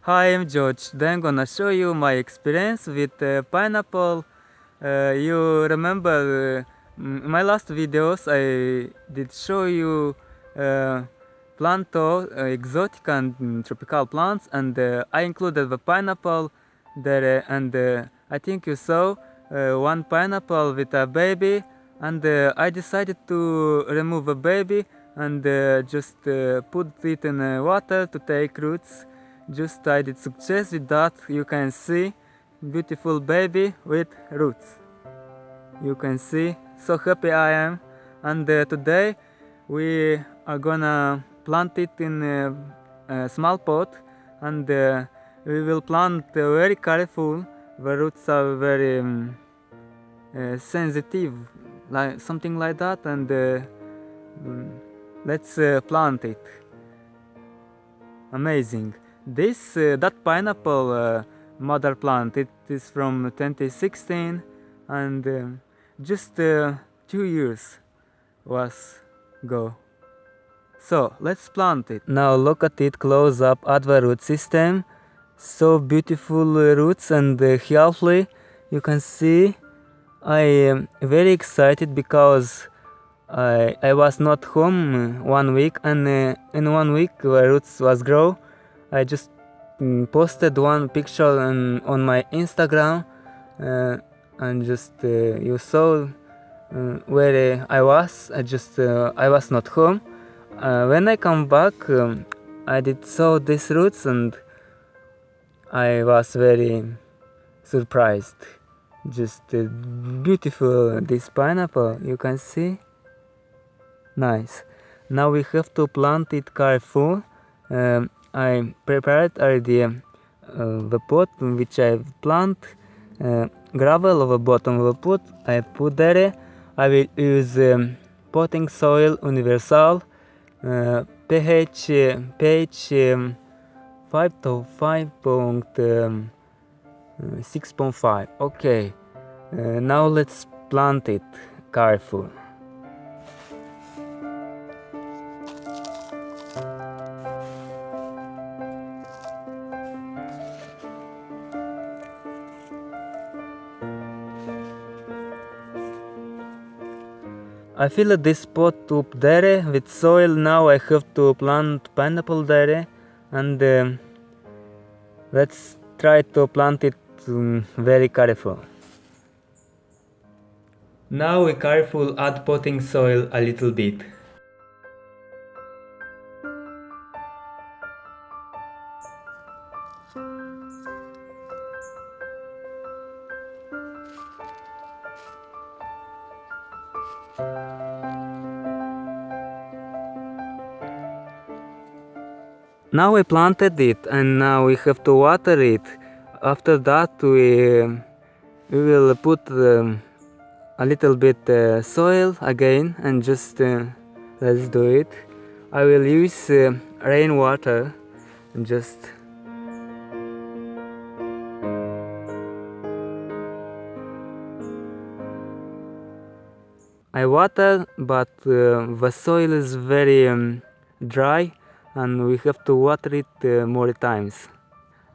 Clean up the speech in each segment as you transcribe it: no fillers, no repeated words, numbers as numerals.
Hi, I'm George. Then I'm gonna show you my experience with pineapple. You remember in my last videos I did show you planto, exotic and tropical plants, and I included the pineapple there, and I think you saw one pineapple with a baby, and I decided to remove the baby and just put it in water to take roots. Just I did success with that. You can see beautiful baby with roots. You can see so happy I am, and today we are gonna plant it in a small pot, and we will plant very careful. The roots are very sensitive, like something like that, and let's plant it. Amazing. This that pineapple mother plant, it is from 2016, and just 2 years was go. So let's plant it. Now look at it close up at the root system. So beautiful roots and healthy. You can see I am very excited because I was not home 1 week, and in 1 week the roots was grow. I just posted one picture on my Instagram, and just you saw where I was. I was not home. When I come back, I did saw these roots, and I was very surprised. Just beautiful this pineapple. You can see. Nice. Now we have to plant it careful. I prepared already the pot which I plant. Gravel of the bottom of the pot I put there. I will use potting soil universal, pH 5 to 5.6.5. Okay, now let's plant it careful. I fill this pot up there with soil. Now I have to plant pineapple there, and let's try to plant it very careful. Now we careful add potting soil a little bit. Now we planted it, and now we have to water it. After that we will put a little bit soil again, and just let's do it. I will use rainwater, just I water, but the soil is very dry, and we have to water it more times.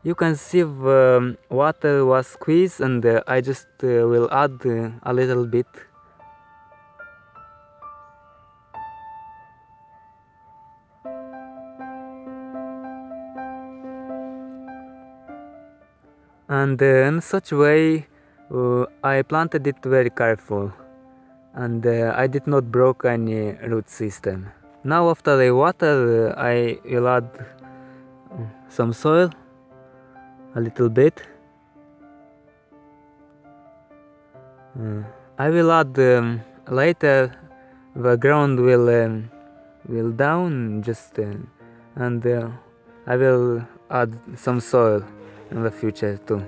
You can see the water was squeezed, and I just will add a little bit. And in such way I planted it very careful, and I did not broke any root system. Now after the water I will add some soil, a little bit. I will add later. The ground will down just and I will add some soil in the future too.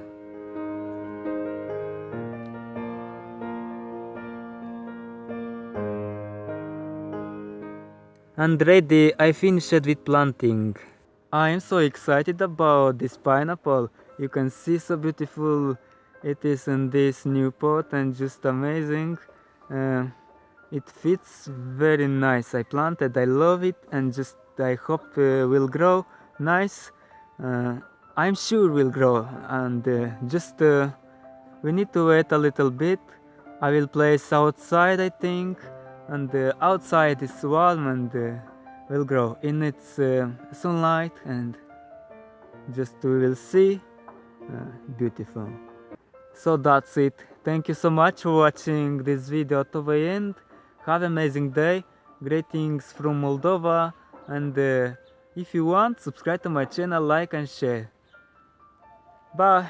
And ready, I finished with planting. I am so excited about this pineapple. You can see so beautiful it is in this new pot, and just amazing. It fits very nice. I planted, I love it, and just I hope will grow nice. I'm sure will grow, and just we need to wait a little bit. I will place outside, I think, and outside is warm and will grow in its sunlight, and just we will see. Beautiful. So that's it. Thank you so much for watching this video to the end. Have an amazing day. Greetings from Moldova, and if you want, subscribe to my channel, like and share. Bye.